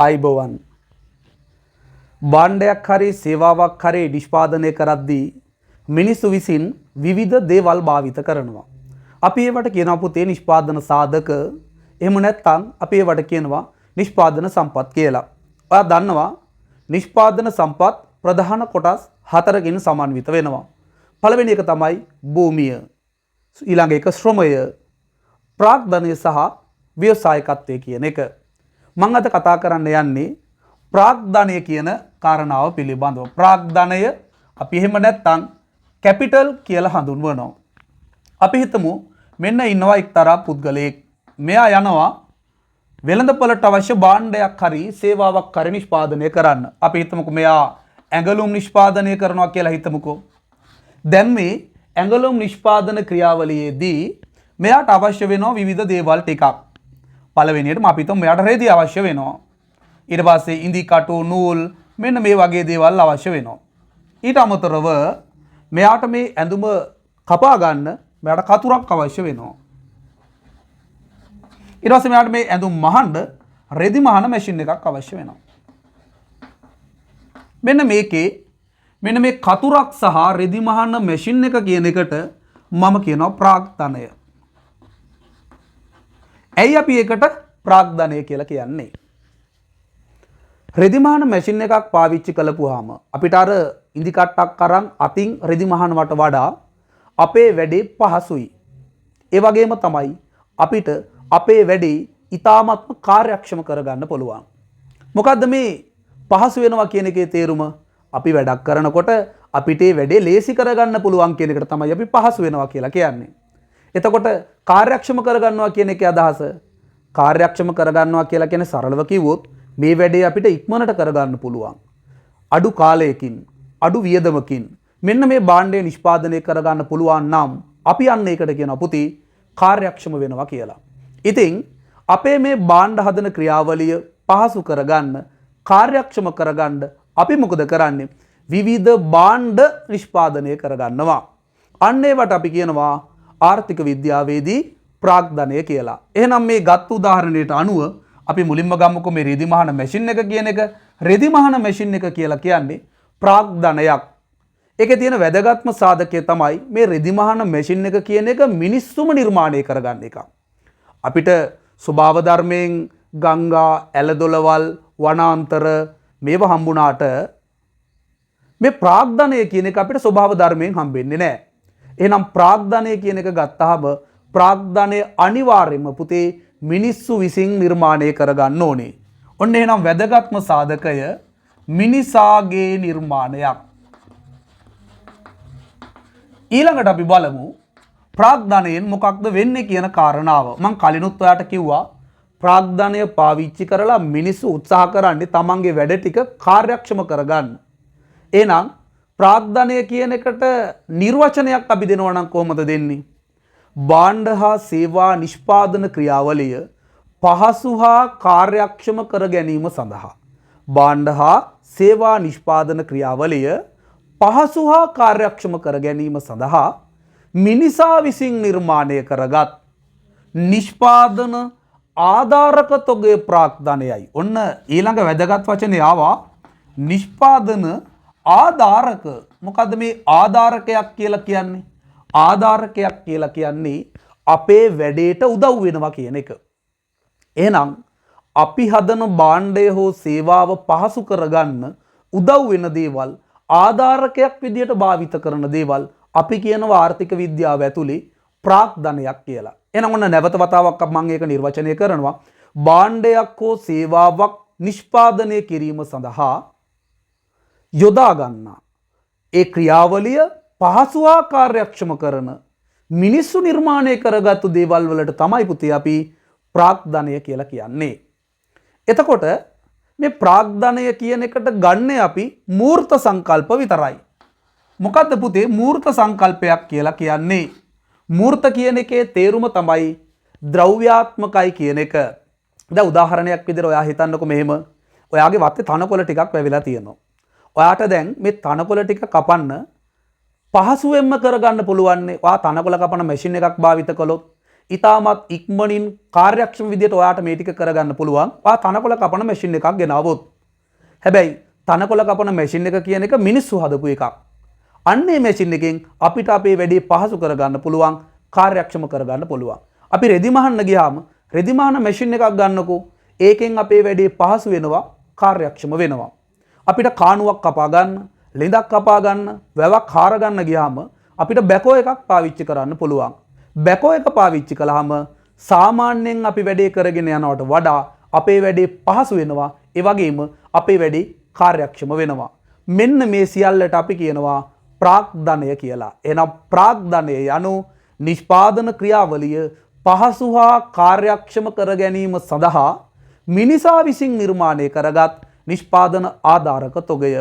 අයිබෝවන් භාණ්ඩයක් හරි සේවාවක් හරි නිෂ්පාදනය කරද්දී මිනිස්සු විසින් විවිධ දේවල් භාවිත කරනවා. අපි ඒවට කියනවා පුතේ නිෂ්පාදන සාධක. එහෙම නැත්නම් අපි ඒවට කියනවා නිෂ්පාදන සම්පත් කියලා. ඔයා දන්නවා නිෂ්පාදන සම්පත් ප්‍රධාන කොටස් 4කින් සමන්විත වෙනවා. පළවෙනි එක තමයි භූමිය. ඊළඟ එක ශ්‍රමය, ප්‍රාග්ධනය සහ ව්‍යවසායකත්වය කියන එක. මම අද කතා කරන්න යන්නේ ප්‍රාග්ධනය කියන කාරණාව පිළිබඳව. ප්‍රාග්ධනය අපි එහෙම නැත්නම් කැපිටල් කියලා හඳුන්වනවා. අපි හිතමු මෙන්න ඉන්නවා එක්තරා පුද්ගලයෙක්. මෙයා යනවා වෙළඳපොළට අවශ්‍ය භාණ්ඩයක් හරි සේවාවක් හරි නිෂ්පාදනය කරන්න. අපි හිතමුකෝ මෙයා ඇඟලුම් නිෂ්පාදනය කරනවා කියලා හිතමුකෝ. දැන් මේ ඇඟලුම් නිෂ්පාදන ක්‍රියාවලියේදී මෙයාට අවශ්‍ය වෙනවා විවිධ දේවල් ටිකක්. පළවෙනියටම අපි හිතමු මෙයාට රෙදි අවශ්‍ය වෙනවා. ඊට පස්සේ ඉඳි කටු නූල් මෙන්න මේ වගේ දේවල් අවශ්‍ය වෙනවා. ඊට අමතරව මෙයාට මේ ඇඳුම කපා ගන්න මෙයාට කතුරක් අවශ්‍ය වෙනවා. ඊට පස්සේ මෙයාට මේ ඇඳුම් මහන්න රෙදි මහන මැෂින් එකක් අවශ්‍ය වෙනවා. මෙන්න මේකේ මෙන්න මේ කතුරක් සහ රෙදි මහන මැෂින් එක කියන එකට මම කියනවා ප්‍රාග්ධනය. ඇයි අපි ඒකට ප්‍රාග්ධනය කියලා කියන්නේ? රෙදි මහන මැෂින් එකක් පාවිච්චි කළපුවාම අපිට අර ඉඳි කට්ටක් අරන් අතින් රෙදි මහනවට වඩා අපේ වැඩේ පහසුයි. ඒ වගේම තමයි අපිට අපේ වැඩේ ඉතාමත්ම කාර්යක්ෂම කරගන්න පුළුවන්. මොකද්ද මේ පහසු වෙනවා කියන එකේ තේරුම? අපි වැඩක් කරනකොට අපිට ඒ වැඩේ ලේසි කරගන්න පුළුවන් කියන එකට තමයි අපි පහසු වෙනවා කියලා කියන්නේ. එතකොට කාර්යක්ෂම කරගන්නවා කියන එකේ අදහස කාර්යක්ෂම කරගන්නවා කියලා කියන්නේ සරලව කිව්වොත් මේ වැඩේ අපිට ඉක්මනට කරගන්න පුළුවන්. අඩු කාලයකින් අඩු වියදමකින් මෙන්න මේ භාණ්ඩය නිෂ්පාදනය කරගන්න පුළුවන් නම් අපි අන්න ඒකට කියනවා පුතේ කාර්යක්ෂම වෙනවා කියලා. ඉතින් අපේ මේ භාණ්ඩ හදන ක්‍රියාවලිය පහසු කරගන්න කාර්යක්ෂම කරගන්න අපි මොකද කරන්නේ? විවිධ භාණ්ඩ නිෂ්පාදනය කරගන්නවා. අන්න ඒවට අපි කියනවා ආර්ථික විද්‍යාවේදී ප්‍රාග්ධනය කියලා. එහෙනම් මේ ගත් උදාහරණයට අනුව අපි මුලින්ම ගමුකෝ මේ රෙදි මහන මැෂින් එක කියන එක. රෙදි මහන මැෂින් එක කියලා කියන්නේ ප්‍රාග්ධනයක්. ඒකේ තියෙන වැදගත්ම සාධකය තමයි මේ රෙදි මහන මැෂින් එක කියන එක මිනිස්සුම නිර්මාණය කරගන්න එක. අපිට ස්වභාව ධර්මයෙන් ගංගා, ඇලදොලවල්, වනාන්තර මේව හම්බුණාට මේ ප්‍රාග්ධනය කියන එක අපිට ස්වභාව ධර්මයෙන් හම්බෙන්නේ නැහැ. එහෙනම් ප්‍රාග්ධනය කියන එක ගත්තාම ප්‍රාග්ධනය අනිවාර්යයෙන්ම පුතේ මිනිස්සු විසින් නිර්මාණය කරගන්න ඕනේ. ඔන්න එහෙනම් වැදගත්ම සාධකය මිනිසාගේ නිර්මාණයක්. ඊළඟට අපි බලමු ප්‍රාග්ධනයෙන් මොකක්ද වෙන්නේ කියන කාරණාව. මම කලිනුත් ඔයාට කිව්වා ප්‍රාග්ධනය පාවිච්චි කරලා මිනිස්සු උත්සාහ කරන්නේ තමන්ගේ වැඩ ටික කාර්යක්ෂම කරගන්න. එහෙනම් ප්‍රාග්ධනය කියන එකට නිර්වචනයක් අපි දෙනවා නම් කොහොමද දෙන්නේ? භාණ්ඩ හා සේවා නිෂ්පාදන ක්‍රියාවලිය පහසු හා කාර්යක්ෂම කර ගැනීම සඳහා. භාණ්ඩ හා සේවා නිෂ්පාදන ක්‍රියාවලිය පහසු හා කාර්යක්ෂම කර ගැනීම සඳහා මිනිසා විසින් නිර්මාණය කරගත් නිෂ්පාදන ආධාරක තොගය ප්‍රාග්ධනයයි. ඔන්න ඊළඟ වැදගත් වචනේ ආවා නිෂ්පාදන ආධාරක. මොකද්ද මේ ආධාරකයක් කියලා කියන්නේ? ආධාරකයක් කියලා කියන්නේ අපේ වැඩේට උදව් වෙනවා කියන එක. එහෙනම් අපි හදන භාණ්ඩය හෝ සේවාව පහසු කරගන්න උදව් වෙන දේවල් ආධාරකයක් විදියට භාවිත කරන දේවල් අපි කියනවා ආර්ථික විද්‍යාව ඇතුලේ ප්‍රාග්ධනයක් කියලා. එහෙනම් ඔන්න නැවත වතාවක් මම ඒක නිර්වචනය කරනවා. භාණ්ඩයක් හෝ සේවාවක් නිෂ්පාදනය කිරීම සඳහා යොදා ගන්නා ඒ ක්‍රියාවලිය පහසු හා කාර්යක්ෂම කරන මිනිස්සු නිර්මාණය කරගත්තු දේවල් වලට තමයි පුතේ අපි ප්‍රාග්ධනය කියලා කියන්නේ. එතකොට මේ ප්‍රාග්ධනය කියන එකට ගන්න අපි මූර්ත සංකල්ප විතරයි. මොකද්ද පුතේ මූර්ත සංකල්පයක් කියලා කියන්නේ? මූර්ත කියන එකේ තේරුම තමයි ද්‍රව්‍යාත්මකයි කියන එක. දැන් උදාහරණයක් විදිහට ඔයා හිතන්නකෝ මෙහෙම. ඔයාගේ වත්තේ තනකොළ ටිකක් වැවිලා තියෙනවා. ඔයාට දැන් මේ තනකොළ ටික කපන්න පහසුවෙන්ම කරගන්න පුළුවන්. ඔයා තනකොළ කපන මැෂින් එකක් භාවිත කළොත් ඉතාමත් ඉක්මනින් කාර්යක්ෂම විදියට ඔයාට මේ ටික කරගන්න පුළුවන්. ඔයා තනකොළ කපන මැෂින් එකක් ගෙනාවොත්. හැබැයි තනකොළ කපන මැෂින් එක කියන එක මිනිස්සු හදපු එකක්. අන්නේ මැෂින් එකෙන් අපිට අපේ වැඩේ පහසු කරගන්න පුළුවන්, කාර්යක්ෂම කරගන්න පුළුවන්. අපි රෙදි මහන්න ගියාම රෙදි මහන මැෂින් එකක් ගන්නකෝ. ඒකෙන් අපේ වැඩේ පහසු වෙනවා, කාර්යක්ෂම වෙනවා. අපිට කාණුවක් කපා ගන්න, ළිඳක් කපා ගන්න, වැවක් හාර ගන්න ගියාම අපිට බැකෝ එකක් පාවිච්චි කරන්න පුළුවන්. බැකෝ එක පාවිච්චි කළාම සාමාන්‍යයෙන් අපි වැඩේ කරගෙන යනවට වඩා අපේ වැඩේ පහසු වෙනවා. ඒ වගේම අපේ වැඩේ කාර්යක්ෂම වෙනවා. මෙන්න මේ සියල්ලට අපි කියනවා ප්‍රාග්ධනය කියලා. එහෙනම් ප්‍රාග්ධනය යනු නිෂ්පාදන ක්‍රියාවලිය පහසු හා කාර්යක්ෂම කර ගැනීම සඳහා මිනිසා විසින් නිර්මාණය කරගත් නිෂ්පාදන ආධාරක තොගය.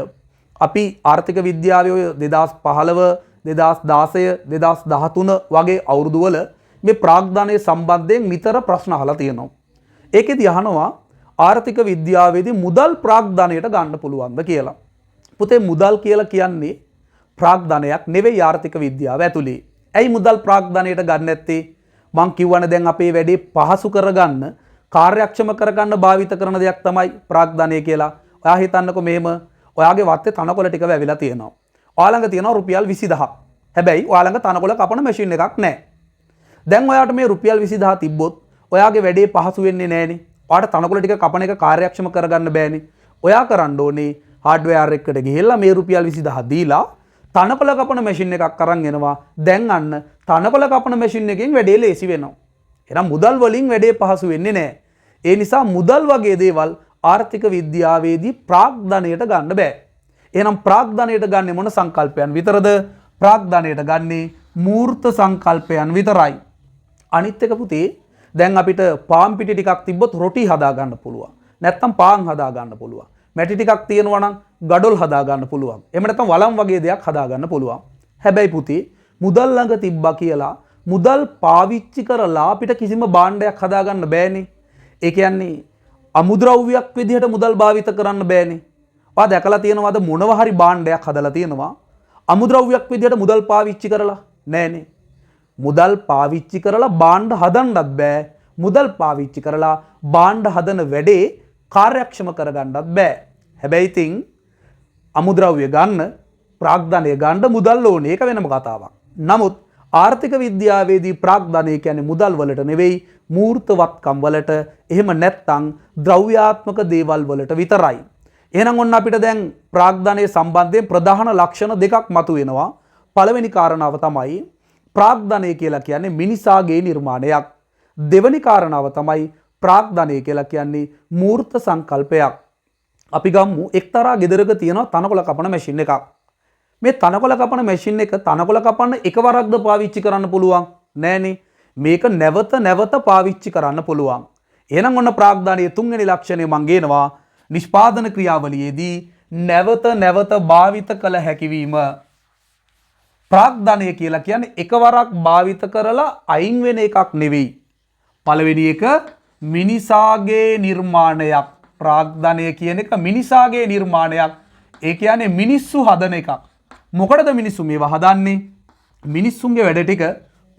අපි ආර්ථික විද්‍යාවේ 2015 2016 2013 වගේ අවුරුදුවල මේ ප්‍රාග්ධනය සම්බන්ධයෙන් නිතර ප්‍රශ්න අහලා තියෙනවා. ඒකෙදි අහනවා ආර්ථික විද්‍යාවේදී මුදල් ප්‍රාග්ධනයට ගන්න පුළුවන්ද කියලා. පුතේ මුදල් කියලා කියන්නේ ප්‍රාග්ධනයක් නෙවෙයි ආර්ථික විද්‍යාව ඇතුලේ. ඇයි මුදල් ප්‍රාග්ධනයට ගන්න නැත්තේ? මං කියවනේ දැන් අපේ වැඩේ පහසු කරගන්න, කාර්යක්ෂම කරගන්න භාවිත කරන දෙයක් තමයි ප්‍රාග්ධනය කියලා. ඔයා හිතන්නකෝ මෙහෙම ඔයාගේ වත්තේ තනකොළ ටික වැවිලා තියෙනවා. ඔයා ළඟ තියෙනවා රුපියල් 20000ක්. හැබැයි ඔයා ළඟ තනකොළ කපන මැෂින් එකක් නැහැ. දැන් ඔයාට මේ රුපියල් 20000 තිබ්බොත් ඔයාගේ වැඩේ පහසු වෙන්නේ නැහනේ. ඔයාට තනකොළ ටික කපන එක කාර්යක්ෂම කරගන්න බෑනේ. ඔයා කරන්න ඕනේ හાર્ඩ්වෙයාර් එකකට ගිහිල්ලා මේ රුපියල් 20000 දීලා තනකොළ කපන මැෂින් එකක් අරන් එනවා. දැන් අන්න තනකොළ කපන මැෂින් එකෙන් වැඩේ ලේසි වෙනවා. එහෙනම් මුදල් වලින් වැඩේ පහසු වෙන්නේ නැහැ. ඒ නිසා මුදල් වගේ දේවල් ආර්ථික විද්‍යාවේදී ප්‍රාග්ධනයට ගන්න බෑ. එහෙනම් ප්‍රාග්ධනයට ගන්නේ මොන සංකල්පයන් විතරද? ප්‍රාග්ධනයට ගන්නේ මූර්ත සංකල්පයන් විතරයි. අනිත් එක පුතේ දැන් අපිට පාන් පිටි ටිකක් තිබ්බොත් රොටි හදා ගන්න පුළුවන්. නැත්තම් පාන් හදා ගන්න පුළුවන්. මැටි ටිකක් තියෙනවා නම් ගඩොල් හදා ගන්න පුළුවන්. එහෙම නැත්නම් වලම් වගේ දෙයක් හදා ගන්න පුළුවන්. හැබැයි පුතේ මුදල් ළඟ තිබ්බා කියලා මුදල් පාවිච්චි කරලා අපිට කිසිම භාණ්ඩයක් හදා ගන්න බෑනේ. ඒ කියන්නේ අමුද්‍රව්‍යයක් විදිහට මුදල් භාවිත කරන්න බෑනේ. ඔයා දැකලා තියෙනවද මොනවා හරි භාණ්ඩයක් හදලා තියෙනවා අමුද්‍රව්‍යයක් විදිහට මුදල් පාවිච්චි කරලා? නෑනේ. මුදල් පාවිච්චි කරලා භාණ්ඩ හදන්නත් බෑ. මුදල් පාවිච්චි කරලා භාණ්ඩ හදන වැඩේ කාර්යක්ෂම කරගන්නත් බෑ. හැබැයි ඉතින් අමුද්‍රව්‍ය ගන්න, ප්‍රාග්ධනය ගන්න මුදල් ඕනේ. ඒක වෙනම කතාවක්. නමුත් ආර්ථික විද්‍යාවේදී ප්‍රාග්ධනය කියන්නේ මුදල් වලට නෙවෙයි, මූර්තවත්කම් වලට, එහෙම නැත්නම් ද්‍රව්‍යාත්මක දේවල් වලට විතරයි. එහෙනම් ඔන්න අපිට දැන් ප්‍රාග්ධනය සම්බන්ධයෙන් ප්‍රධාන ලක්ෂණ දෙකක් මතුවෙනවා. පළවෙනි කාරණාව තමයි ප්‍රාග්ධනය කියලා කියන්නේ මිනිසාගේ නිර්මාණයක්. දෙවෙනි කාරණාව තමයි ප්‍රාග්ධනය කියලා කියන්නේ මූර්ත සංකල්පයක්. අපි ගමු එක්තරා ගෙදරක තියෙන තනකොළ කපන මැෂින් එකක්. මේ තනකොළ කපන මැෂින් එක තනකොළ කපන්න එකවරක්ද පාවිච්චි කරන්න පුළුවන්? නෑනේ. මේක නැවත නැවත පාවිච්චි කරන්න පුළුවන්. එහෙනම් ඔන්න ප්‍රාග්ධනයේ තුන්වෙනි ලක්ෂණය මං ගේනවා. නිෂ්පාදන ක්‍රියාවලියේදී නැවත නැවත භාවිත කළ හැකිවීම. ප්‍රාග්ධනය කියලා කියන්නේ එකවරක් භාවිත කරලා අයින් වෙන එකක් නෙවෙයි. පළවෙනි එක මිනිසාගේ නිර්මාණයක්. ප්‍රාග්ධනය කියන එක මිනිසාගේ නිර්මාණයක්. ඒ කියන්නේ මිනිස්සු හදන එකක්. මොකටද මිනිස්සු මේවා හදන්නේ? මිනිස්සුන්ගේ වැඩ ටික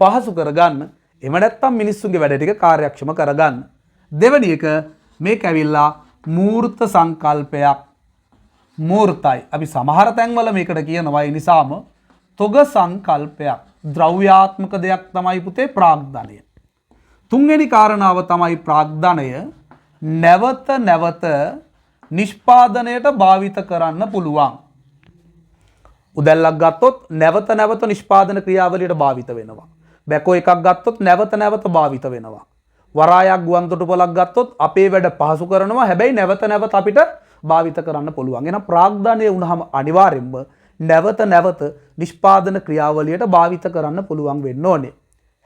පහසු කරගන්න. එහෙම නැත්නම් මිනිස්සුන්ගේ වැඩ ටික කාර්යක්ෂම කරගන්න. දෙවෙනි එක මේක ඇවිල්ලා මූර්ත සංකල්පයක්. මූර්තයි. අපි සමහර තැන්වල මේකට කියනවා ඒ නිසාම තොග සංකල්පයක්. ද්‍රව්‍යාත්මක දෙයක් තමයි පුතේ ප්‍රාග්ධනය. තුන්වෙනි කාරණාව තමයි ප්‍රාග්ධනය නැවත නැවත නිෂ්පාදනයට භාවිත කරන්න පුළුවන්. උදැල්ලක් ගත්තොත් නැවත නැවත නිෂ්පාදන ක්‍රියාවලියට භාවිත වෙනවා. බැකෝ එකක් ගත්තොත් නැවත නැවත භාවිත වෙනවා. වරායක් ගුවන්තොටුපළක් ගත්තොත් අපේ වැඩ පහසු කරනවා. හැබැයි නැවත නැවත අපිට භාවිත කරන්න පුළුවන්. එහෙනම් ප්‍රාග්ධනය වුණාම අනිවාර්යෙන්ම නැවත නැවත නිෂ්පාදන ක්‍රියාවලියට භාවිත කරන්න පුළුවන් වෙන්න ඕනේ.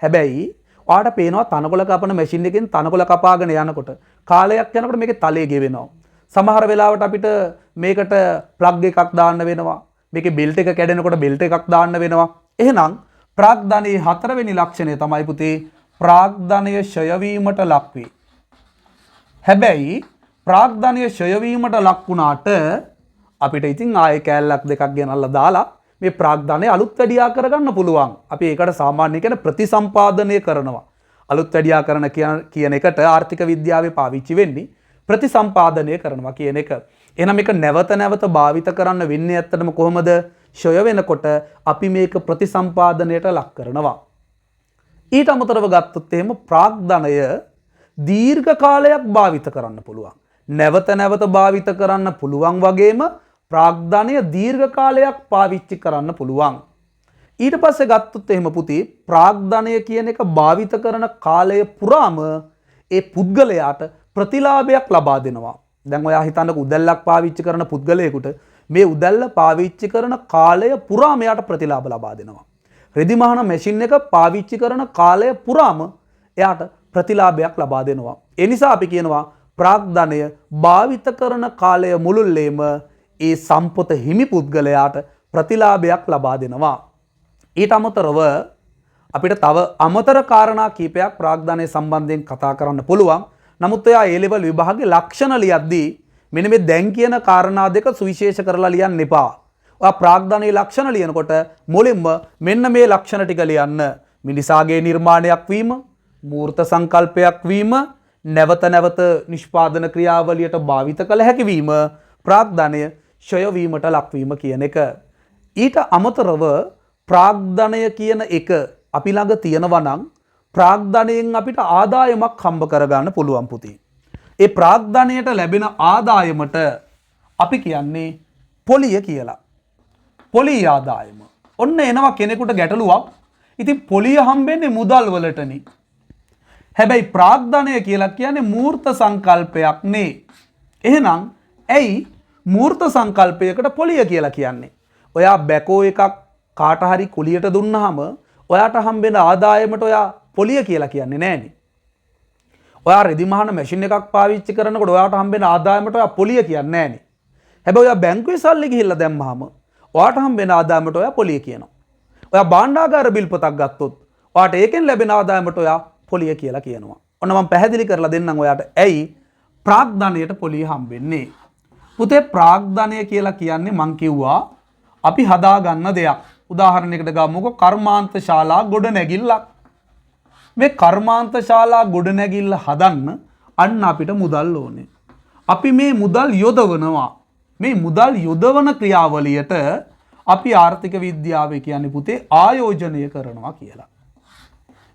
හැබැයි ඔයාට පේනවා තනකොළ කපන මැෂින් එකෙන් තනකොළ කපාගෙන යනකොට කාලයක් යනකොට මේකේ තලයේ ගෙවෙනවා. සමහර වෙලාවට අපිට මේකට ප්ලග් එකක් දාන්න වෙනවා. මේකේ බෙල්ට් එක කැඩෙනකොට බෙල්ට් එකක් දාන්න වෙනවා. එහෙනම් ප්‍රාග්ධනයේ හතරවෙනි ලක්ෂණය තමයි පුතේ ප්‍රාග්ධනය ක්ෂය වීමට ලක් වේ. හැබැයි ප්‍රාග්ධනය ක්ෂය වීමට ලක් වුණාට අපිට ඉතින් ආයේ කෑල්ලක් දෙකක් ගෙනල්ලා දාලා මේ ප්‍රාග්ධනය අලුත් වැඩියා කරගන්න පුළුවන්. අපි ඒකට සාමාන්‍ය කියන ප්‍රතිසම්පාදනය කරනවා. අලුත් වැඩියාකරණ කියන එකට ආර්ථික විද්‍යාවේ පාවිච්චි වෙන්නේ ප්‍රතිසම්පාදනය කරනවා කියන එක. එහෙනම් මේක නැවත නැවත භාවිත කරන්න වෙන්නේ ඇත්තටම කොහොමද? ෂය වෙනකොට අපි මේක ප්‍රතිසම්පාදනයට ලක් කරනවා. ඊට අමතරව ගත්තොත් එහෙම ප්‍රාග්ධනය දීර්ඝ කාලයක් භාවිත කරන්න පුළුවන්. නැවත නැවත භාවිත කරන්න පුළුවන් වගේම ප්‍රාග්ධනය දීර්ඝ කාලයක් පාවිච්චි කරන්න පුළුවන්. ඊට පස්සේ ගත්තොත් එහෙම පුතේ ප්‍රාග්ධනය කියන එක භාවිත කරන කාලය පුරාම ඒ පුද්ගලයාට ප්‍රතිලාභයක් ලබා දෙනවා. දැන් ඔයා හිතන්නක උදැල්ලක් පාවිච්චි කරන පුද්ගලයෙකුට මේ උදැල්ල පාවිච්චි කරන කාලය පුරාම එයාට ප්‍රතිලාභ ලබා දෙනවා. රෙදි මහන මැෂින් එක පාවිච්චි කරන කාලය පුරාම එයාට ප්‍රතිලාභයක් ලබා දෙනවා. ඒ නිසා අපි කියනවා ප්‍රාග්ධනය භාවිත කරන කාලය මුළුල්ලේම ඒ සම්පත හිමි පුද්ගලයාට ප්‍රතිලාභයක් ලබා දෙනවා. ඊට අමතරව අපිට තව අමතර කාරණා කීපයක් ප්‍රාග්ධනය සම්බන්ධයෙන් කතා කරන්න පුළුවන්. නමුත් එයා ඒ ලෙවල් විභාගයේ ලක්ෂණ ලියද්දී මෙන්න මේ දැන් කියන කාරණා දෙක සුවිශේෂ කරලා ලියන්න එපා. ඔයා ප්‍රාග්ධනයේ ලක්ෂණ ලියනකොට මුලින්ම මෙන්න මේ ලක්ෂණ ටික ලියන්න. මිනිසාගේ නිර්මාණයක් වීම, මූර්ත සංකල්පයක් වීම, නැවත නැවත නිෂ්පාදන ක්‍රියාවලියට භාවිත කළ හැකි වීම, ප්‍රාග්ධනය ක්ෂය වීමට ලක්වීම කියන එක. ඊට අමතරව ප්‍රාග්ධනය කියන එක අපි ළඟ තියෙනවා නම් ප්‍රාග්ධනයෙන් අපිට ආදායමක් හම්බ කරගන්න පුළුවන් පුතේ. ඒ ප්‍රාග්ධනයට ලැබෙන ආදායමට අපි කියන්නේ පොලිය කියලා. පොලී ආදායම. ඔන්න එනවා කෙනෙකුට ගැටලුවක්. ඉතින් පොලිය හම්බෙන්නේ මුදල් වලටනේ. හැබැයි ප්‍රාග්ධනය කියලා කියන්නේ මූර්ත සංකල්පයක් නේ. එහෙනම් ඇයි මූර්ත සංකල්පයකට පොලිය කියලා කියන්නේ? ඔයා බැකෝ එකක් කාට හරි කුලියට දුන්නාම ඔයාට හම්බෙන ආදායමට ඔයා පොලිය කියලා කියන්නේ නෑනේ. ඔයා රෙදි මහන මැෂින් එකක් පාවිච්චි කරනකොට ඔයාට හම්බෙන ආදායමට ඔයා පොලිය කියන්නේ නෑනේ. හැබැයි ඔයා බැංකුවේ සල්ලි ගිහිල්ලා දැම්මහම ඔයාට හම්බෙන ආදායමට ඔයා පොලිය කියනවා. ඔයා භාණ්ඩාගාර බිල් පොතක් ගත්තොත් ඔයාට ඒකෙන් ලැබෙන ආදායමට ඔයා පොලිය කියලා කියනවා. ඔන්න මම පැහැදිලි කරලා දෙන්නම් ඔයාට ඇයි ප්‍රාග්ධනයට පොලිය හම්බෙන්නේ. පුතේ ප්‍රාග්ධනය කියලා කියන්නේ මං කිව්වා අපි හදාගන්න දෙයක්. උදාහරණයකට ගමුකෝ කර්මාන්ත ශාලා ගොඩනැගිල්ලක්. මේ කර්මාන්ත ශාලා ගොඩනැගිල්ල හදන්න අන්න අපිට මුදල් ඕනේ. අපි මේ මුදල් යොදවනවා. මේ මුදල් යොදවන ක්‍රියාවලියට අපි ආර්ථික විද්‍යාවේ කියන්නේ පුතේ ආයෝජනය කරනවා කියලා.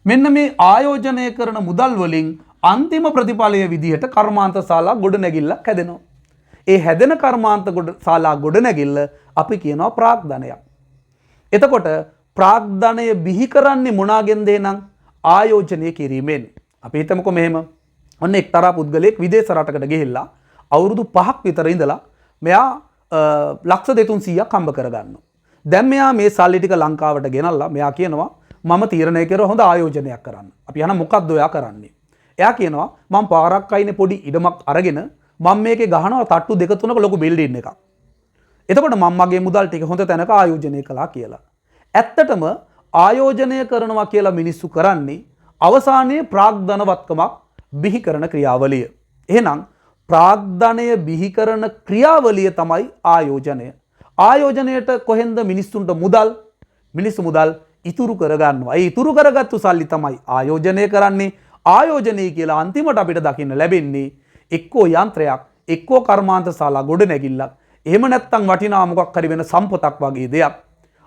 මෙන්න මේ ආයෝජනය කරන මුදල් වලින් අන්තිම ප්‍රතිඵලය විදිහට කර්මාන්ත ශාලා ගොඩනැගිල්ලක් හැදෙනවා. ඒ හැදෙන කර්මාන්ත ශාලා ගොඩනැගිල්ල අපි කියනවා ප්‍රාග්ධනයක්. එතකොට ප්‍රාග්ධනය බිහි කරන්නේ මොනාගෙන්ද එහෙනම්? ආයෝජනය කිරීමෙන්. අපි හිතමුකෝ මෙහෙම. ඔන්න එක්තරා පුද්ගලයෙක් විදේශ රටකට ගිහිල්ලා අවුරුදු 5ක් විතර ඉඳලා මෙයා ලක්ෂ 200ක් හම්බ කරගන්නවා. දැන් මෙයා මේ සල්ලි ටික ලංකාවට ගෙනල්ලා මෙයා කියනවා මම තීරණය කරා හොඳ ආයෝජනයක් කරන්න. අපි අහන මොකද්ද ඔයා කරන්නේ? එයා කියනවා මම පාරක් අයිනේ පොඩි ඉඩමක් අරගෙන මම මේකේ ගහනවා තට්ටු දෙක තුනක ලොකු බිල්ඩින් එකක්. එතකොට මම මගේ මුදල් ටික හොඳ තැනක ආයෝජනය කළා කියලා. ඇත්තටම ආයෝජනය කරනවා කියලා මිනිස්සු කරන්නේ අවසානයේ ප්‍රාග්ධනවත්කමක් බිහි කරන ක්‍රියාවලිය. එහෙනම් ප්‍රාග්ධනය බිහි කරන ක්‍රියාවලිය තමයි ආයෝජනය. ආයෝජනයට කොහෙන්ද මිනිස්සුන්ට මුදල්? මිනිස්සු මුදල් ඉතුරු කරගන්නවා. ඒ ඉතුරු කරගත්තු සල්ලි තමයි ආයෝජනය කරන්නේ. ආයෝජනය කියලා අන්තිමට අපිට දකින්න ලැබෙන්නේ එක්කෝ යන්ත්‍රයක්, එක්කෝ කර්මාන්ත ශාලා ගොඩනැගිල්ලක්, එහෙම නැත්නම් වටිනා මොකක් හරි වෙන සම්පතක් වගේ දෙයක්.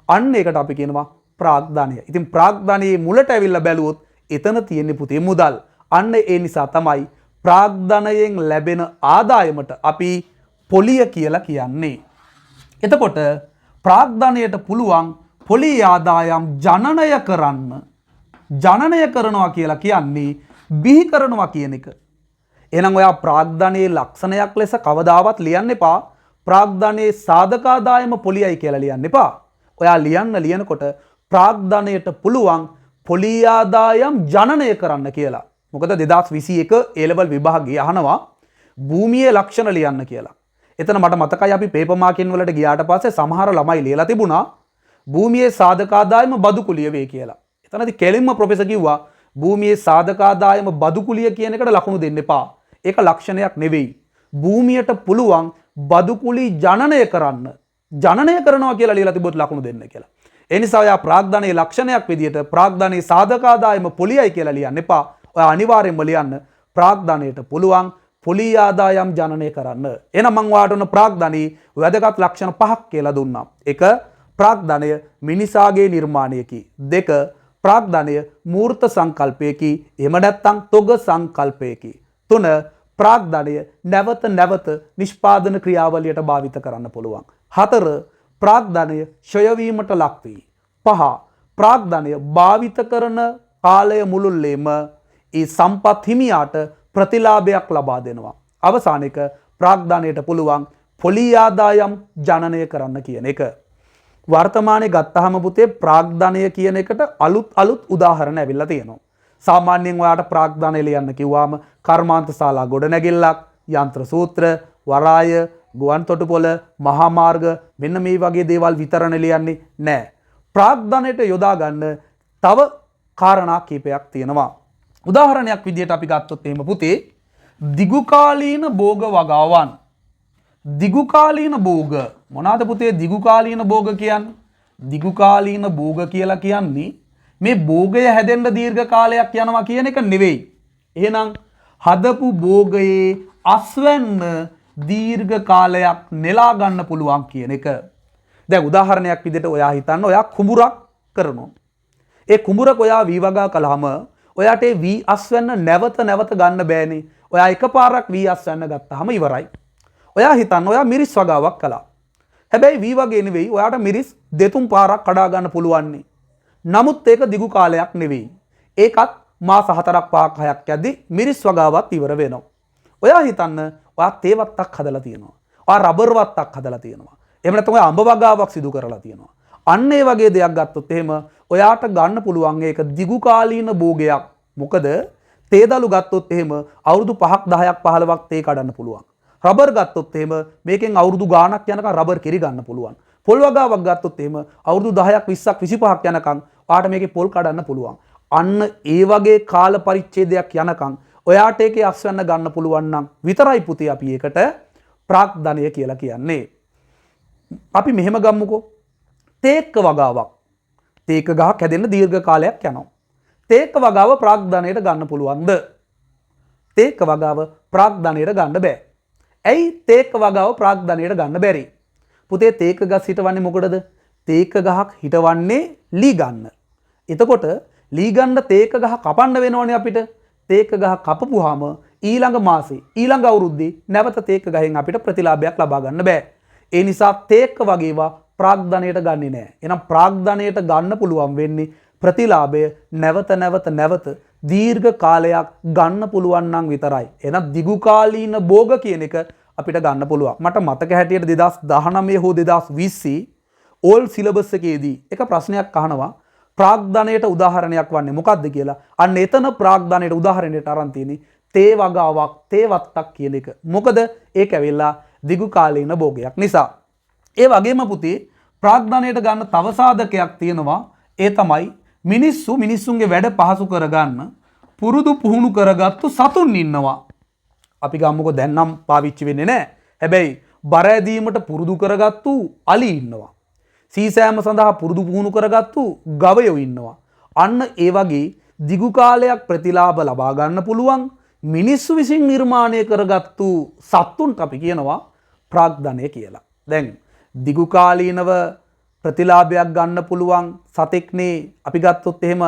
අන්න ඒකට අපි කියනවා ප්‍රාග්ධනය. ඉතින් ප්‍රාග්ධනයේ මුලට ඇවිල්ලා බැලුවොත් එතන තියෙන්නේ පුතේ මුදල්. අන්න ඒ නිසා තමයි ප්‍රාග්ධනයෙන් ලැබෙන ආදායමට අපි පොලිය කියලා කියන්නේ. එතකොට ප්‍රාග්ධනයට පුළුවන් පොලී ආදායම් ජනනය කරන්න. ජනනය කරනවා කියලා කියන්නේ බිහි කරනවා කියන එක. එහෙනම් ඔයා ප්‍රාග්ධනයේ ලක්ෂණයක් ලෙස කවදාවත් ලියන්න එපා ප්‍රාග්ධනයේ සාධකාදායම පොලියයි කියලා ලියන්න එපා. ඔයා ලියනකොට ප්‍රාග්ධනයට පුළුවන් පොලී ආදායම් ජනනය කරන්න කියලා. මොකද 2021 A level විභාගයේ අහනවා භූමියේ ලක්ෂණ ලියන්න කියලා. එතන මට මතකයි අපි පේපර් මාකින් වලට ගියාට පස්සේ සමහර ළමයි ලියලා තිබුණා භූමියේ සාධකාදායම බදු කුලිය වේ කියලා. එතනදී කෙලින්ම ප්‍රොෆෙසර් කිව්වා භූමියේ සාධකාදායම බදු කුලිය කියන එකට ලකුණු දෙන්න එපා. ඒක ලක්ෂණයක් නෙවෙයි. භූමියට පුළුවන් බදු කුලී ජනනය කරන්න. ජනනය කරනවා කියලා ලියලා තිබුණොත් ලකුණු දෙන්න කියලා. ඒ නිසා ඔයා ප්‍රාග්ධනයේ ලක්ෂණයක් විදිහට ප්‍රාග්ධනයේ සාධකාදායම පොලියයි කියලා ලියන්න එපා. ඔයා අනිවාර්යෙන්ම ලියන්න ප්‍රාග්ධනයට පුළුවන් පොලී ආදායම් ජනනය කරන්න. එහෙනම් මම ඔයාලට උන ප්‍රාග්ධනයේ වැදගත් ලක්ෂණ 5ක් කියලා දුන්නා. 1. ප්‍රාග්ධනය මිනිසාගේ නිර්මාණයකි. 2. ප්‍රාග්ධනය මූර්ත සංකල්පයකි. එහෙම නැත්නම් තොග සංකල්පයකි. 3. ප්‍රාග්ධනය නැවත නැවත නිෂ්පාදන ක්‍රියාවලියට භාවිත කරන්න පුළුවන්. 4. ප්‍රාග්ධනය ක්ෂය වීමට ලක් වේ. 5. ප්‍රාග්ධනය භාවිත කරන කාලය මුළුල්ලේම ඒ සම්පත් හිමියාට ප්‍රතිලාභයක් ලබා දෙනවා. අවසාන එක ප්‍රාග්ධනයට පුළුවන් පොලී ආදායම් ජනනය කරන්න කියන එක. වර්තමානයේ ගත්තාම පුතේ ප්‍රාග්ධනය කියන එකට අලුත් උදාහරණ ඇවිල්ලා තියෙනවා. සාමාන්‍යයෙන් ඔයාට ප්‍රාග්ධනය ලියන්න කිව්වම කර්මාන්ත ශාලා ගොඩනැගිල්ලක්, යන්ත්‍ර සූත්‍ර, වරාය, ගුවන් තොටුපොළ, මහා මාර්ග මෙන්න මේ වගේ දේවල් විතරනේ ලියන්නේ නැහැ. ප්‍රාග්ධනයට යොදා ගන්න තව කාරණා කීපයක් තියෙනවා. උදාහරණයක් විදිහට අපි ගත්තොත් එහෙම පුතේ දිගුකාලීන භෝග වගාවන්. දිගුකාලීන භෝග මොනවාද පුතේ දිගුකාලීන භෝග කියන්නේ? දිගුකාලීන භෝග කියලා කියන්නේ මේ භෝගය හැදෙන්න දීර්ඝ කාලයක් යනවා කියන එක නෙවෙයි. එහෙනම් හදපු භෝගයේ අස්වැන්න දීර්ඝ කාලයක් නෙලා ගන්න පුළුවන් කියන එක. දැන් උදාහරණයක් විදිහට ඔයා හිතන්න ඔයා කුඹුරක් කරනවා. ඒ කුඹුරක ඔයා වී වගා කළාම ඔයාට ඒ වී අස්වැන්න නැවත ගන්න බෑනේ. ඔයා එකපාරක් වී අස්වැන්න ගත්තාම ඉවරයි. ඔයා හිතන්න ඔයා මිරිස් වගාවක් කළා. හැබැයි වී වගේ නෙවෙයි ඔයාට මිරිස් දෙතුන් පාරක් කඩා ගන්න පුළුවන්. නමුත් ඒක දිගු කාලයක් නෙවෙයි. ඒකත් මාස 4ක් 5ක් 6ක් යද්දි මිරිස් වගාවත් ඉවර වෙනවා. ඔයා හිතන්න ඔයා තේ වත්තක් හදලා තියෙනවා. ඔයා රබර් වත්තක් හදලා තියෙනවා. එහෙම නැත්නම් ඔයා අඹ වගාවක් සිදු කරලා තියෙනවා. අන්න ඒ වගේ දෙයක් ගත්තොත් එහෙම ඔයාට ගන්න පුළුවන් ඒක දිගු කාලීන භෝගයක්. මොකද තේ දළු ගත්තොත් එහෙම අවුරුදු 5ක් 10ක් 15ක් තේ කඩන්න පුළුවන්. රබර් ගත්තොත් එහෙම මේකෙන් අවුරුදු ගාණක් යනකම් රබර් කිරි ගන්න පුළුවන්. පොල් වගාවක් ගත්තොත් එහෙම අවුරුදු 10ක් 20ක් 25ක් යනකම් ඔයාට මේකේ පොල් කඩන්න පුළුවන්. අන්න ඒ වගේ කාල පරිච්ඡේදයක් යනකම් ඔයාට ඒකේ අස්වැන්න ගන්න පුළුවන් නම් විතරයි පුතේ අපි ඒකට ප්‍රාග්ධනය කියලා කියන්නේ. අපි මෙහෙම ගමුකෝ. තේක්ක වගාවක්. තේක ගහක් හැදෙන්න දීර්ඝ කාලයක් යනවා. තේක වගාව ප්‍රාග්ධනයට ගන්න පුළුවන්ද? තේක වගාව ප්‍රාග්ධනයට ගන්න බෑ. ඇයි තේක වගාව ප්‍රාග්ධනයට ගන්න බැරි? පුතේ තේක ගස් හිටවන්නේ මොකටද? තේක ගහක් හිටවන්නේ ලී ගන්න. එතකොට ලී ගන්න තේක ගහ කපන්න වෙනවනේ අපිට. තේක ගහ කපපුවාම ඊළඟ මාසේ ඊළඟ අවුරුද්දේ නැවත තේක ගහෙන් අපිට ප්‍රතිලාභයක් ලබා ගන්න බෑ. ඒ නිසා තේක වගේවා ප්‍රාග්ධනයට ගන්නේ නැහැ. එහෙනම් ප්‍රාග්ධනයට ගන්න පුළුවන් වෙන්නේ ප්‍රතිලාභය නැවත දීර්ඝ කාලයක් ගන්න පුළුවන් නම් විතරයි. එහෙනම් දිගුකාලීන භෝග කියන එක අපිට ගන්න පුළුවන්. මට මතක හැටියට 2019 හෝ 2020 ඕල් සිලබස් එකේදී එක ප්‍රශ්නයක් අහනවා ප්‍රාග්ධනයට උදාහරණයක් වන්නේ මොකක්ද කියලා. අන්න එතන ප්‍රාග්ධනයට උදාහරණයට අරන් තියෙන්නේ තේ වගාවක් තේ වත්තක් කියන එක. මොකද ඒක ඇවිල්ලා දිගුකාලීන භෝගයක් නිසා. ඒ වගේම පුතේ ප්‍රාග්ධනයට ගන්න තව සාධකයක් තියෙනවා. ඒ තමයි මිනිස්සුන්ගේ වැඩ පහසු කරගන්න පුරුදු පුහුණු කරගත්තු සතුන් ඉන්නවා. අපි ගමුකෝ දැන් නම් පාවිච්චි වෙන්නේ නැහැ. හැබැයි බර ඇදීමට පුරුදු කරගත්තු අලි ඉන්නවා. සීසෑම සඳහා පුරුදු පුහුණු කරගත්තු ගවයෝ ඉන්නවා. අන්න ඒ වගේ දිගු කාලයක් ප්‍රතිලාභ ලබා ගන්න පුළුවන් මිනිස්සු විසින් නිර්මාණය කරගත්තු සත්තුන්ට අපි කියනවා ප්‍රාග්ධනය කියලා. දැන් දිගු කාලීනව ප්‍රතිලාභයක් ගන්න පුළුවන් සතෙක්නේ අපි ගත්තොත් එහෙම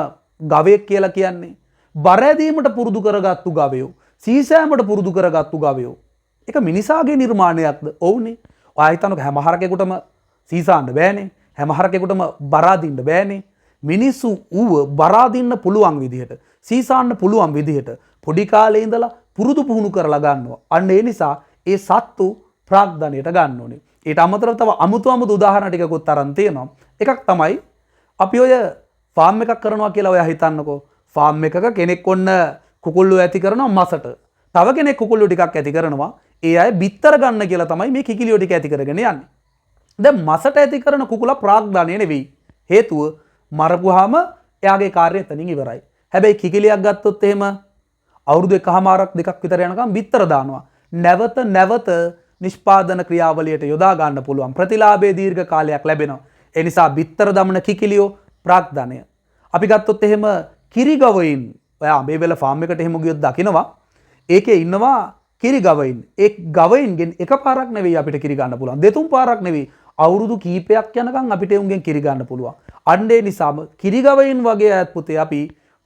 ගවයෙක් කියලා කියන්නේ. බර ඇදීමට පුරුදු කරගත්තු ගවයෝ, සීසෑමට පුරුදු කරගත්තු ගවයෝ. ඒක මිනිසාගේ නිර්මාණයක්ද? ඔව්නේ. ඔයා හිතන්නකෝ හැම හරකෙකුටම සීසාන්න බෑනේ. හැම හරකෙකුටම බර අදින්න බෑනේ. මිනිස්සු ඌව බර අදින්න පුළුවන් විදිහට, සීසාන්න පුළුවන් විදිහට පොඩි කාලේ ඉඳලා පුරුදු පුහුණු කරලා ගන්නවා. අන්න ඒ නිසා ඒ සත්තු ප්‍රාග්ධනයට ගන්න ඕනේ. ඊට අමතරව තව අමුතු උදාහරණ ටිකකුත් අරන් තියෙනවා. එකක් තමයි අපි ඔය ෆාම් එකක් කරනවා කියලා ඔයා හිතන්නකෝ. ෆාම් එකක කෙනෙක් ඔන්න කුකුල්ලු ඇති කරනවා මසට. තව කෙනෙක් කුකුල්ලු ටිකක් ඇති කරනවා. ඒ අය බිත්තර ගන්න කියලා තමයි මේ කිකිලියෝ ටික ඇති කරගෙන යන්නේ. දැන් මසට ඇති කරන කුකුලා ප්‍රාග්ධනය නෙවෙයි. හේතුව මරපුවාම එයාගේ කාර්යය එතනින් ඉවරයි. හැබැයි කිකිලියක් ගත්තොත් එහෙම අවුරුදු 1කමාරක් 2ක් විතර යනකම් බිත්තර දානවා. නැවත නිෂ්පාදන ක්‍රියාවලියට යොදා ගන්න පුළුවන්. ප්‍රතිලාභයේ දීර්ඝ කාලයක් ලැබෙනවා. ඒ නිසා බිත්තර දමන කිකිලියෝ ප්‍රාග්ධනය. අපි ගත්තොත් එහෙම කිරිගවයින් ඔයා අඹේවැල ෆාම් එකට එහෙම ගියොත් දකිනවා ඒකේ ඉන්නවා කිරිගවයින්. ඒ ගවයින්ගෙන් එකපාරක් නෙවෙයි අපිට කිරි ගන්න පුළුවන්. දෙතුන් පාරක් නෙවෙයි. අවුරුදු කීපයක් යනකම් අපිට උන්ගෙන් කිරි ගන්න පුළුවන්. අන්න ඒ නිසාම කිරිගවයින් වගේ අයත් පුතේ අපි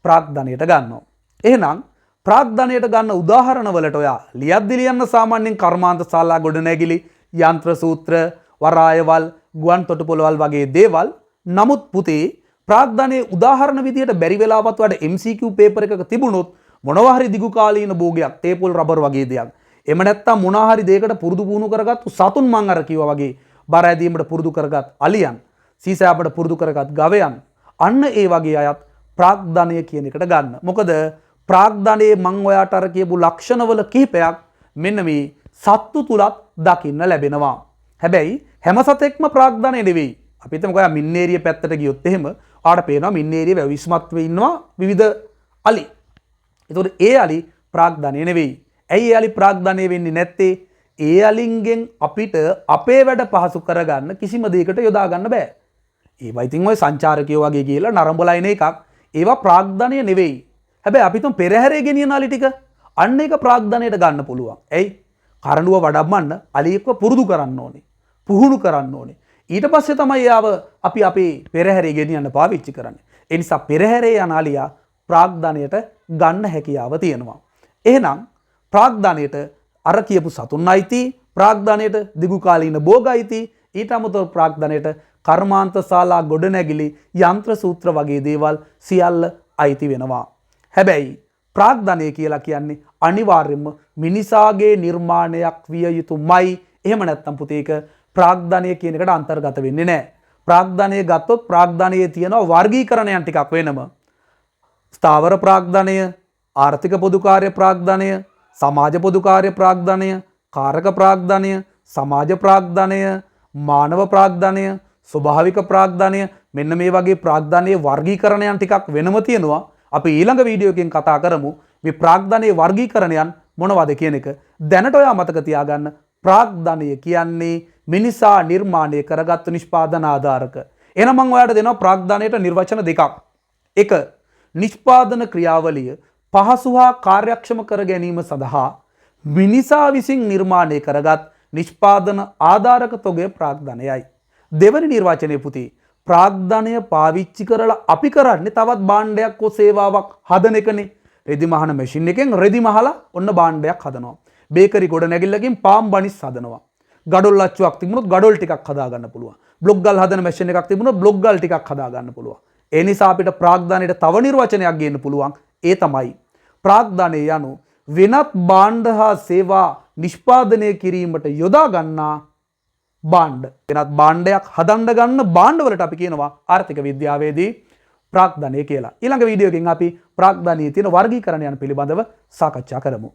ප්‍රාග්ධනයට ගන්නවා. එහෙනම් ප්‍රාග්ධනයට ගන්න උදාහරණ වලට ඔයා ලියද්දි ලියන්න සාමාන්‍යයෙන් කර්මාන්ත ශාලා ගොඩනැගිලි යන්ත්‍ර සූත්‍ර වරායවල් ගුවන් තොටුපළවල් වගේ දේවල්. නමුත් පුතේ ප්‍රාග්ධනයේ උදාහරණ විදියට බැරි වෙලාවත් වල MCQ පේපර් එකක තිබුණොත් මොනවා හරි දිගු කාලීන භෝගයක් තේපොල් රබර් වගේ දෙයක්. එහෙම නැත්නම් මොනවා හරි දෙයකට පුරුදු පුහුණු කරගත්තු සතුන් මං අර කිව්වා වගේ බර ඇදීමට පුරුදු කරගත් අලියන් සීසෑපට පුරුදු කරගත් ගවයන් අන්න ඒ වගේ අයත් ප්‍රාග්ධනය කියන එකට ගන්න. මොකද ප්‍රාග්ධනයේ මං ඔයාට අර කියපු ලක්ෂණවල කිහිපයක් මෙන්න මේ සත්තු තුලත් දකින්න ලැබෙනවා. හැබැයි හැම සතෙක්ම ප්‍රාග්ධනය නෙවෙයි. අපි හිතමු ඔයා මින්නේරිය පැත්තට ගියොත් එහෙම ආට පේනවා මින්නේරිය වැවිස්මත්වේ ඉන්නවා විවිධ අලි. ඒතකොට ඒ අලි ප්‍රාග්ධනය නෙවෙයි. ඇයි ඒ අලි ප්‍රාග්ධනය වෙන්නේ නැත්තේ? ඒ අලින්ගෙන් අපිට අපේ වැඩ පහසු කරගන්න කිසිම දෙයකට යොදා ගන්න බෑ. ඒවා ඉතින් ඔය සංචාරකයෝ වගේ කියලා නරඹලා එන එකක්. ඒවා ප්‍රාග්ධනය නෙවෙයි. හැබැයි අපි තුන් පෙරහැරේ ගෙනියන අලි ටික අන්න ඒක ප්‍රාග්ධනයට ගන්න පුළුවන්. ඇයි? කරඬුව වඩම්මන්න අලියෙක්ව පුරුදු කරන්න ඕනේ. පුහුණු කරන්න ඕනේ. ඊට පස්සේ තමයි යාව අපි අපේ පෙරහැරේ ගෙනියන්න පාවිච්චි කරන්නේ. ඒ නිසා පෙරහැරේ යන අලියා ප්‍රාග්ධනයට ගන්න හැකියාව තියෙනවා. එහෙනම් ප්‍රාග්ධනයට අර කියපු සතුන් අයිති, ප්‍රාග්ධනයට දිගු කාලීන භෝග අයිති, ඊට අමතරව ප්‍රාග්ධනයට කර්මාන්ත ශාලා ගොඩනැගිලි යන්ත්‍ර සූත්‍ර වගේ දේවල් සියල්ල අයිති වෙනවා. හැබැයි ප්‍රාග්ධනය කියලා කියන්නේ අනිවාර්යයෙන්ම මිනිසාගේ නිර්මාණයක් විය යුතුමයි. එහෙම නැත්නම් පුතේ ඒක ප්‍රාග්ධනය කියන එකට අන්තර්ගත වෙන්නේ නැහැ. ප්‍රාග්ධනය ගත්තොත් ප්‍රාග්ධනයේ තියෙන වර්ගීකරණයන් ටිකක් වෙනම. ස්ථාවර ප්‍රාග්ධනය, ආර්ථික පොදුකාර්ය ප්‍රාග්ධනය, සමාජ පොදුකාර්ය ප්‍රාග්ධනය, කාරක ප්‍රාග්ධනය, සමාජ ප්‍රාග්ධනය, මානව ප්‍රාග්ධනය, ස්වභාවික ප්‍රාග්ධනය මෙන්න මේ වගේ ප්‍රාග්ධනයේ වර්ගීකරණයන් ටිකක් වෙනම තියෙනවා. අපි ඊළඟ වීඩියෝ එකෙන් කතා කරමු මේ ප්‍රාග්ධනයේ වර්ගීකරණයන් මොනවද කියන එක. දැනට ඔයා මතක තියාගන්න ප්‍රාග්ධනය කියන්නේ මිනිසා නිර්මාණය කරගත්තු නිෂ්පාදන ආධාරක. එහෙනම් මම ඔයාලට දෙනවා ප්‍රාග්ධනයට නිර්වචන දෙකක්. එක නිෂ්පාදන ක්‍රියාවලිය පහසු හා කාර්යක්ෂම කර ගැනීම සඳහා මිනිසා විසින් නිර්මාණය කරගත් නිෂ්පාදන ආධාරක තොගය ප්‍රාග්ධනයයි. දෙවැනි නිර්වචනය පුතේ ප්‍රාග්ධනය පාවිච්චි කරලා අපි කරන්නේ තවත් භාණ්ඩයක් හෝ සේවාවක් හදන එකනේ. රෙදි මහන මැෂින් එකෙන් රෙදි මහලා ඔන්න භාණ්ඩයක් හදනවා. බේකරි ගොඩ නැගිල්ලකින් පාම් බනිස් හදනවා. ගඩොල් අච්චුවක් තිබුණොත් ගඩොල් ටිකක් හදා ගන්න පුළුවන්. බ්ලොග් ගල් හදන මැෂින් එකක් තිබුණොත් බ්ලොග් ගල් ටිකක් හදා ගන්න පුළුවන්. ඒ නිසා අපිට ප්‍රාග්ධනයට තව නිර්වචනයක් ගන්න පුළුවන්. ඒ තමයි ප්‍රාග්ධනය යනු වෙනත් භාණ්ඩ හා සේවා නිෂ්පාදනය කිරීමට යොදා ගන්නා භාණ්ඩ. වෙනත් භාණ්ඩයක් හදන්න ගන්න භාණ්ඩවලට අපි කියනවා ආර්ථික විද්‍යාවේදී ප්‍රාග්ධනය කියලා. ඊළඟ වීඩියෝ එකකින් අපි ප්‍රාග්ධනයේ තියෙන වර්ගීකරණයන් පිළිබඳව සාකච්ඡා කරමු.